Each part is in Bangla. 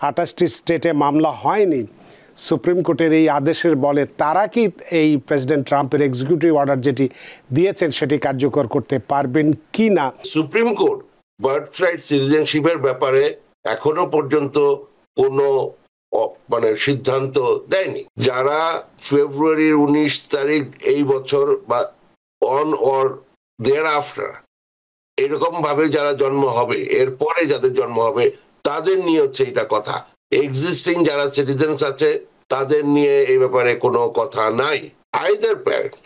28টি স্টেটে মামলা হয়নি, সুপ্রিম কোর্টের এই আদেশের বলে তারা কি এই প্রেসিডেন্ট ট্রাম্পের এক্সিকিউটিভ অর্ডার যেটি দিয়েছেন সেটি কার্যকর করতে পারবেন কি না? সুপ্রিম কোর্ট বার্থরাইট সিটিজেনশিপের ব্যাপারে এখনো পর্যন্ত কোনো সিদ্ধান্ত দেয়নি। যারা ফেব্রুয়ারির 19 তারিখ এই বছর বা অন অর দেয়ার আফটার এরকম ভাবে যারা জন্ম হবে, এরপরে যাদের জন্ম হবে তাদের নিয়ে হচ্ছে এটা কথা। এক্সিস্টিং যারা সিটিজেন্স আছে তাদের নিয়ে এই ব্যাপারে কোনো কথা নাই। আইদার প্যারেন্ট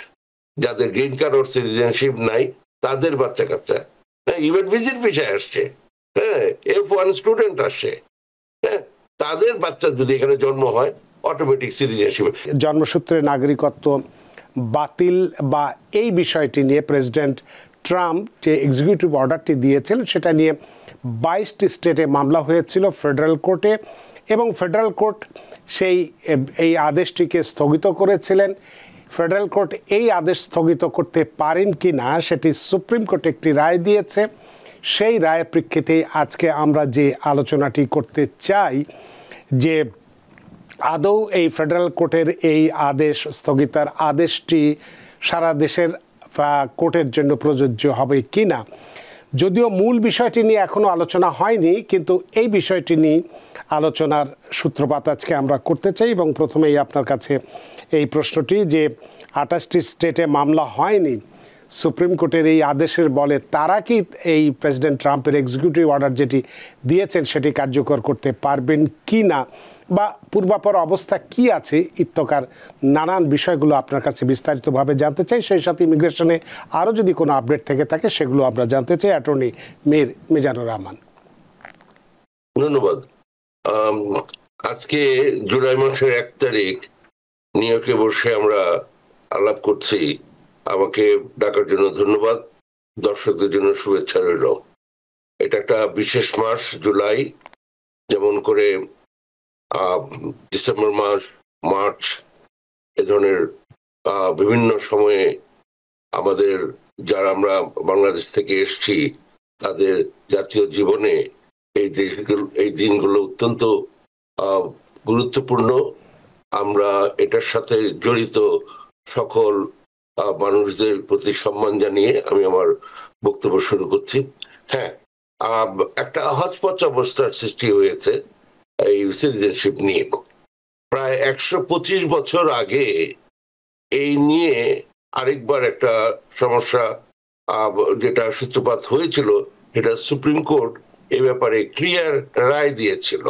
যাদের গ্রিন কার্ড ওর সিটিজেনশিপ নাই তাদের বাচ্চা কাচ্চা, ইভেন ভিজিট ভিসায় আসছে, F1 স্টুডেন্ট আসছে, তাদের বাচ্চা যদি এখানে জন্ম হয় অটোমেটিক সিটিজেনশিপ। জন্মসূত্রে নাগরিকত্ব বাতিল বা এই বিষয়টি নিয়ে প্রেসিডেন্ট ট্রাম্প যে এক্সিকিউটিভ অর্ডারটি দিয়েছিলেন সেটা নিয়ে 22টি স্টেটে মামলা হয়েছিল ফেডারেল কোর্টে, এবং ফেডারেল কোর্ট এই আদেশটিকে স্থগিত করেছিলেন। ফেডারেল কোর্ট এই আদেশ স্থগিত করতে পারেন কি না সেটি সুপ্রিম কোর্ট একটি রায় দিয়েছে। সেই রায়ের প্রেক্ষিতে আজকে আমরা যে আলোচনাটি করতে চাই যে আদৌ এই ফেডারেল কোর্টের এই আদেশ স্থগিতার আদেশটি সারা দেশের কোর্টের জন্য প্রযোজ্য হবে কি না। যদিও মূল বিষয়টি নিয়ে এখনও আলোচনা হয়নি, কিন্তু এই বিষয়টি নিয়ে আলোচনার সূত্রপাত আজকে আমরা করতে চাই। এবং প্রথমেই আপনার কাছে এই প্রশ্নটি যে 28টি স্টেটে মামলা হয়নি, সুপ্রিম কোর্টের এই আদেশের বলে তারা কি এই প্রেসিডেন্ট ট্রাম্পের এক্সিকিউটিভ অর্ডার যেটি দিয়েছেন সেটি কার্যকর করতে পারবেন কি না, বা পূর্বাপর অবস্থা কি আছে ইত্যকার নানান বিষয়গুলো আপনার কাছে বিস্তারিতভাবে জানতে চাই। সেই সাথে ইমিগ্রেশনে আরও যদি কোনো আপডেট থেকে থাকে সেগুলো আমরা জানতে চাই। অ্যাটর্নি মীর মিজানুর রহমান। ধন্যবাদ। আজকে জুলাই মাসের 1 তারিখ নিউ ইয়র্কে বসে আমরা আলাপ করছি। আমাকে ডাকার জন্য ধন্যবাদ। দর্শকদের জন্য শুভেচ্ছা রইল। এটা একটা বিশেষ মাস জুলাই, যেমন করে ডিসেম্বর মাস, মার্চ এ ধরনের বিভিন্ন সময়ে আমাদের যারা আমরা বাংলাদেশ থেকে এসছি তাদের জাতীয় জীবনে এই দিনগুলো অত্যন্ত গুরুত্বপূর্ণ। আমরা এটার সাথে জড়িত সকল মানুষদের প্রতি সম্মান জানিয়ে আমি আমার বক্তব্য শুরু করছি। হ্যাঁ, একটা হচপচ অবস্থার সৃষ্টি হয়েছে এই সিটিজেনশিপ নিয়ে। প্রায় 125 বছর আগে এই নিয়ে আরেকবার একটা সমস্যা যেটা সূত্রপাত হয়েছিল, এটা সুপ্রিম কোর্ট এই ব্যাপারে ক্লিয়ার রায় দিয়েছিল।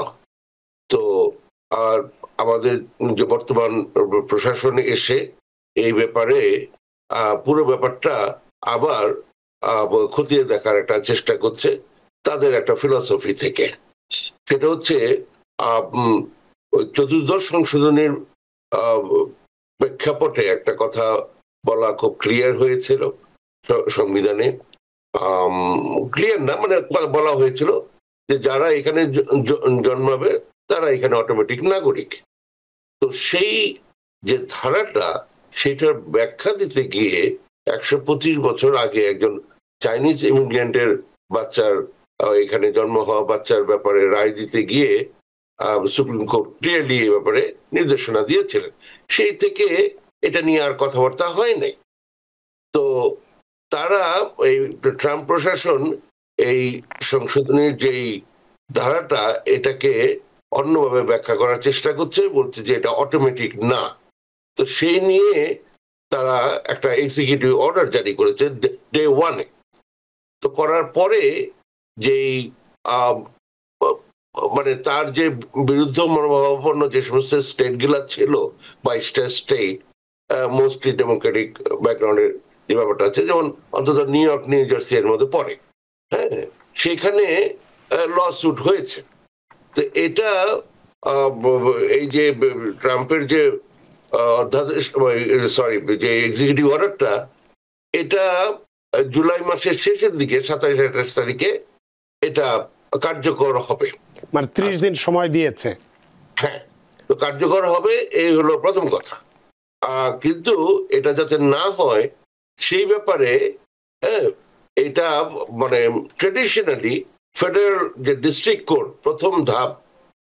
তো আর আমাদের যে বর্তমান প্রশাসন এসে এই ব্যাপারে পুরো ব্যাপারটা আবার খতিয়ে দেখার একটা চেষ্টা করছে তাদের একটা ফিলসফি থেকে। সেটা হচ্ছে চতুর্দশ সংশোধনীর প্রেক্ষাপটে একটা কথা বলা খুব ক্লিয়ার হয়েছিল সংবিধানে। ক্লিয়ার না, মানে বলা হয়েছিল যে যারা এখানে জন্মাবে তারা এখানে অটোমেটিক নাগরিক। তো সেই যে ধারাটা সেটার ব্যাখ্যা দিতে গিয়ে 125 বছর আগে একজন চাইনিজ ইমিগ্রেন্টের বাচ্চার এখানে জন্ম হওয়া বাচ্চার ব্যাপারে রায় দিতে গিয়ে সুপ্রিম কোর্ট ক্লিয়ারলি এই ব্যাপারে নির্দেশনা দিয়েছিলেন। সেই থেকে এটা নিয়ে আর কথাবার্তা হয় নাই। তো তারা এই ট্রাম্প প্রশাসন এই সংশোধনের যেই ধারাটা এটাকে অন্যভাবে ব্যাখ্যা করার চেষ্টা করছে, বলছে যে এটা অটোমেটিক না। তো সেই নিয়ে তারা একটা এক্সিকিউটিভ অর্ডার জারি করেছে ডে 1-এ। তো করার পরে যেই মানে তার যে বিরুদ্ধ মনোভাবাপন্ন যে সমস্ত স্টেটগুলা ছিল, 22টা স্টেট মোস্টলি ডেমোক্রেটিক ব্যাকগ্রাউন্ডের যে ব্যাপারটা আছে, যেমন অন্তত নিউ ইয়র্ক, নিউ জার্সি এর মধ্যে পড়ে, হ্যাঁ, সেখানে ল স্যুট হয়েছে। তো এটা এই যে ট্রাম্পের যে অধ্যাদেশ, সরি, যে এক্সিকিউটিভ অর্ডারটা, এটা জুলাই মাসের শেষের দিকে 27-28 তারিখে এটা কার্যকর হবে। মানে 30 দিন সময় দিয়েছে। হ্যাঁ, তো কার্যকর হবে, এই হলো প্রথম কথা। কিন্তু এটা যাতে না হয় সেই ব্যাপারে এটা মানে ট্রেডিশনালি ফেডারেল যে ডিস্ট্রিক্ট কোর্ট প্রথম ধাপ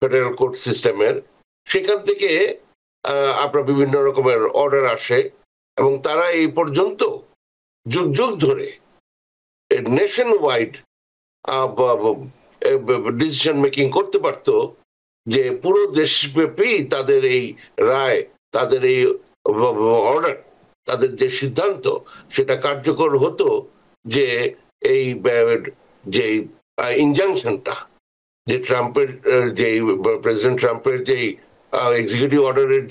ফেডারেল কোর্ট সিস্টেমের, সেখান থেকে আপনার বিভিন্ন রকমের অর্ডার আসে এবং তারা এই পর্যন্ত যুগ যুগ ধরে নেশন ওয়াইড ডিসিশন মেকিং করতে পারত, যে পুরো দেশব্যাপী তাদের এই রায়, তাদের এই অর্ডার, তাদের যে সিদ্ধান্ত সেটা কার্যকর হতো, যে এই যে ইনজাংশনটা, যে ট্রাম্পের যে প্রেসিডেন্ট ট্রাম্পের যে এক্সিকিউটিভ অর্ডারের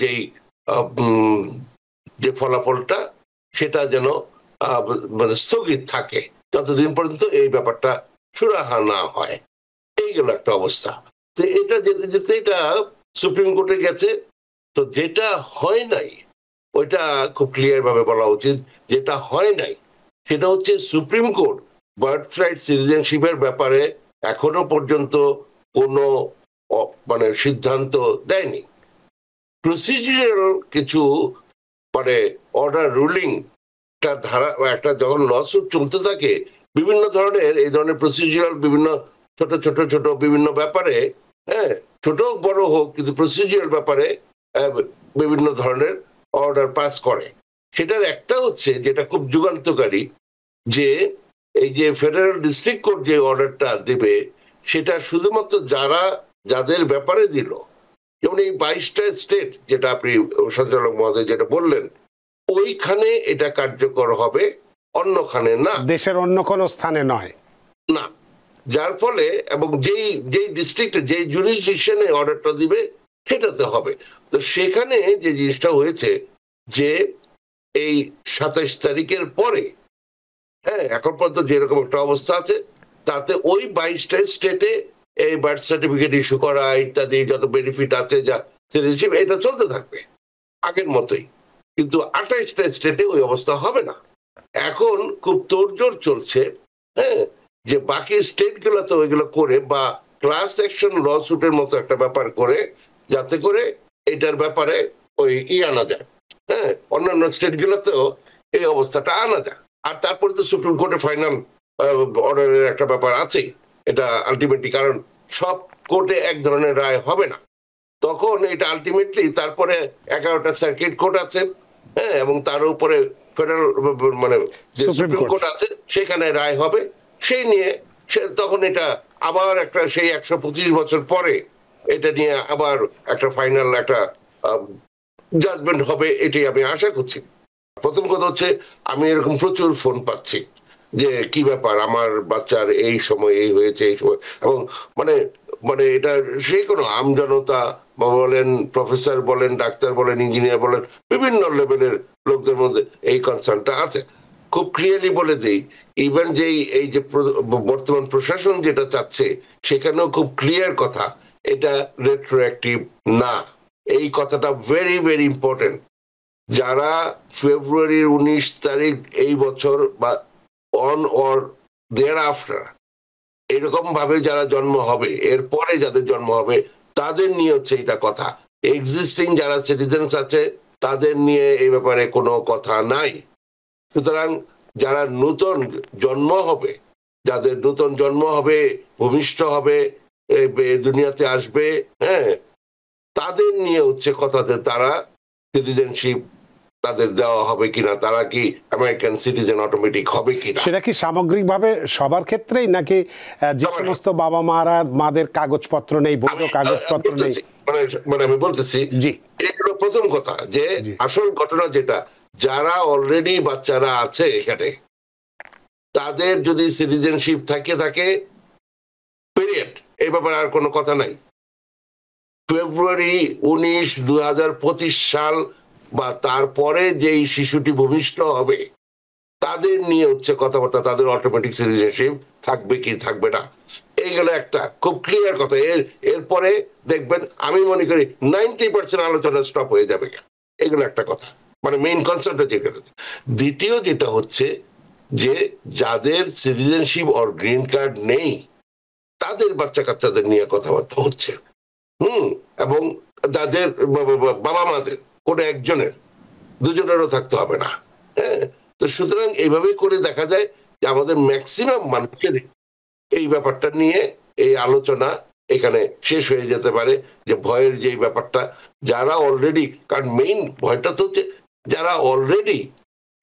যে ফলাফলটা, সেটা যেন মানে স্থগিত থাকে যতদিন পর্যন্ত এই ব্যাপারটা সুরাহা না হয়। এই গেল একটা অবস্থা। তো এটা যেতে যেতে এটা সুপ্রিম কোর্টে গেছে। তো যেটা হয় নাই ওইটা খুব ক্লিয়ার ভাবে বলা উচিত। যেটা হয় নাই সেটা হচ্ছে সুপ্রিম কোর্ট বার্থ রাইট সিটিজেনশিপের ব্যাপারে এখনো পর্যন্ত কোনো মানে সিদ্ধান্ত দেয়নি। প্রসিডিউরাল কিছু মানে অর্ডার রুলিং ধারা, একটা যখন লসুট চলতে থাকে, বিভিন্ন ধরনের এই ধরনের প্রসিডিউরাল বিভিন্ন ছোট ছোট ছোট বিভিন্ন ব্যাপারে, হ্যাঁ ছোট হোক বড় হোক, কিন্তু প্রসিডিউরাল ব্যাপারে বিভিন্ন ধরনের অর্ডার পাস করে। সেটার একটা হচ্ছে যেটা খুব যুগান্তকারী, যে এই যে ফেডারেল ডিস্ট্রিক্ট কোর্ট যে অর্ডারটা দেবে, সেটা শুধুমাত্র যাদের ব্যাপারে দিল, যেমন এই 22টা স্টেট যেটা আপনি সঞ্চালক মহোদয় যেটা বললেন, ওইখানে এটা কার্যকর হবে, অন্যখানে না, দেশের অন্য কোনো স্থানে নয় না। যার ফলে এবং যেই ডিস্ট্রিক্টে যেই জুরিসডিকশনে অর্ডারটা দিবে সেটাতে হবে। তো সেখানে যে জিনিসটা হয়েছে, যে এই 27 তারিখের পরে, হ্যাঁ এখন পর্যন্ত যেরকম একটা অবস্থা আছে, তাতে ওই 22টা স্টেটে এই বার্থ সার্টিফিকেট ইস্যু করা ইত্যাদি যত বেনিফিট আছে, যা সিটিজেনশিপ, এটা চলতে থাকবে আগের মতোই। কিন্তু 28টা স্টেটে ওই অবস্থা হবে না। এখন খুব তোড়জোড় চলছে, হ্যাঁ, যে বাকি স্টেট গুলোতে ওইগুলো করে, বা ক্লাস অ্যাকশন ল সুটের মতো একটা ব্যাপার করে, যাতে করে এটার ব্যাপারে ওই আনা যায়, হ্যাঁ, অন্যান্য স্টেট গুলোতেও এই অবস্থাটা আনা যায়। আর তারপরে তো সুপ্রিম কোর্টের ফাইনাল অর্ডারের একটা ব্যাপার আছে, এটা আলটিমেটলি, কারণ সব কোর্টে এক ধরনের রায় হবে না, তখন এটা আলটিমেটলি তারপরে 11টা সার্কিট কোর্ট আছে, হ্যাঁ, এবং তার উপরে ফেডারেল মানে যে সুপ্রিম কোর্ট আছে, সেখানে রায় হবে। সেই নিয়ে তখন এটা আবার একটা সেই 125 বছর পরে এটা নিয়ে আবার একটা ফাইনাল একটা জাজমেন্ট হবে, এটাই আমি আশা করছি। প্রথম কথা হচ্ছে, আমি এরকম প্রচুর ফোন পাচ্ছি যে কি ব্যাপার, আমার বাচ্চার এই সময় এই হয়েছে, এই সময়, এবং মানে মানে এটা সেই কোনো আমজনতা বলেন, প্রফেসর বলেন, ডাক্তার বলেন, ইঞ্জিনিয়ার বলেন, বিভিন্ন লেভেলের লোকদের মধ্যে এই কনসার্নটা আছে। খুব ক্লিয়ারলি বলে দিই, ইভেন যেই এই যে বর্তমান প্রশাসন যেটা চাচ্ছে, সেখানেও খুব ক্লিয়ার কথা, এটা রেট্রোঅ্যাক্টিভ না। এই কথাটা ভেরি ভেরি ইম্পর্টেন্ট। যারা ফেব্রুয়ারির 19 তারিখ এই বছর বা অন অর দেয়ার আফটার এরকম ভাবে যারা জন্ম হবে, এরপরে যাদের জন্ম হবে, তাদের নিয়ে হচ্ছে এটা কথা। এক্সিস্টিং যারা সিটিজেন্স আছে, তাদের নিয়ে এই ব্যাপারে কোনো কথা নাই। সুতরাং যারা নতুন জন্ম হবে, যাদের নতুন জন্ম হবে, ভূমিষ্ঠ হবে, দুনিয়াতে আসবে, হ্যাঁ, তাদের নিয়ে হচ্ছে কথা, যে তারা সিটিজেনশিপ তাদের দেওয়া হবে কিনা, তারা কি আমেরিকান সিটিজেন অটোমেটিক হবে কিনা। সেটা কি সামগ্রিকভাবে সবার ক্ষেত্রেই, নাকি যে সমস্ত বাবা মাদের কাগজপত্র নেই, বৈধ কাগজপত্র নেই? মানে আমি বলতেছি, জি, এগুলো প্রথম কথা, যে আসল ঘটনা যেটা, যারা অলরেডি বাচ্চারা আছে এখানে, তাদের যদি সিটিজেনশিপ থাকে, পিরিয়ড, এই ব্যাপারে আর কোনো কথা নাই। ফেব্রুয়ারি 19, 2025 সাল বা তারপরে যেই শিশুটি ভূমিষ্ঠ হবে, তাদের নিয়ে হচ্ছে কথাবার্তা, তাদের অটোমেটিক সিটিজেনশিপ থাকবে কি থাকবে না। এইগুলো একটা খুব ক্লিয়ার কথা। এরপরে দেখবেন, আমি মনে করি 90% আলোচনা স্টপ হয়ে যাবে। এগুলো একটা কথা, মানে মেইন কনসেপ্টটা যেটা। দ্বিতীয় যেটা হচ্ছে, যে যাদের সিটিজেনশিপ অর গ্রিন কার্ড নেই, তাদের বাচ্চা কাচ্চাদের নিয়ে কথাবার্তা হচ্ছে, এবং তাদের বাবা মাদের কোনো একজনের, দুজনেরও থাকতে হবে না, হ্যাঁ। তো সুতরাং এইভাবে করে দেখা যায় যে আমাদের ম্যাক্সিমাম মানুষের এই ব্যাপারটা নিয়ে এই আলোচনা এখানে শেষ হয়ে যেতে পারে, যে ভয়ের যে ব্যাপারটা, যারা অলরেডি, কারণ মেইন ভয়টা তো হচ্ছে যারা অলরেডি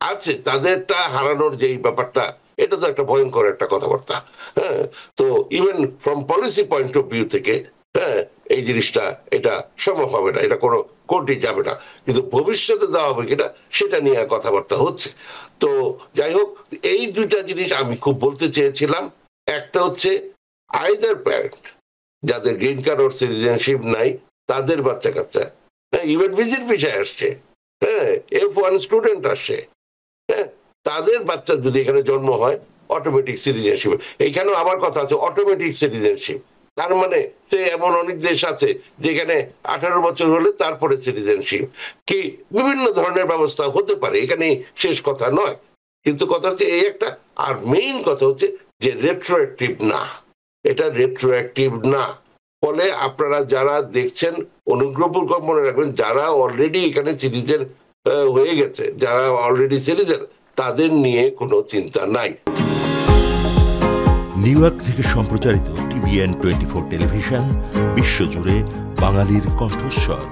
আছে তাদেরটা হারানোর যেই ব্যাপারটা, এটা তো একটা ভয়ঙ্কর একটা কথাবার্তা। হ্যাঁ, তো even from policy point of view থেকে হ্যাঁ এই জিনিসটা এটা সম্ভব হবে না, এটা কোনো কোর্টে যাবে না, কিন্তু ভবিষ্যতে দেওয়া হবে কিনা সেটা নিয়ে কথাবার্তা হচ্ছে। তো যাই হোক, এই দুইটা জিনিস আমি খুব বলতে চেয়েছিলাম। একটা হচ্ছে আইদার প্যারেন্ট যাদের গ্রিন কার্ড ওর সিটিজেনশিপ নাই, তাদের বাচ্চা কাচ্চা, হ্যাঁ ইভেন ভিজিট ভিসায় আসছে, হ্যাঁ F1 স্টুডেন্ট আসছে, হ্যাঁ তাদের বাচ্চা যদি এখানে জন্ম হয় অটোমেটিক সিটিজেনশিপ। এইখানেও আমার কথা আছে অটোমেটিক সিটিজেনশিপ, তার মানে সে এমন অনেক দেশ আছে যেখানে 18 বছর হলে তারপরে সিটিজেনশিপ, কি বিভিন্ন ধরনের ব্যবস্থা হতে পারে, এখানে শেষ কথা নয়। কিন্তু কথা হচ্ছে এই একটা, আর মেইন কথা হচ্ছে যে রেট্রোঅ্যাক্টিভ না, এটা রেট্রোঅ্যাক্টিভ না। ফলে আপনারা যারা দেখছেন অনুগ্রহপূর্বক মনে রাখবেন, যারা অলরেডি এখানে সিটিজেন হয়ে গেছে, যারা অলরেডি সিটিজেন, তাদের নিয়ে কোনো চিন্তা নাই। নিউ ইয়র্ক থেকে সম্প্রচারিত TVN 24 টেলিভিশন, বিশ্বজুড়ে বাঙালির কণ্ঠস্বর।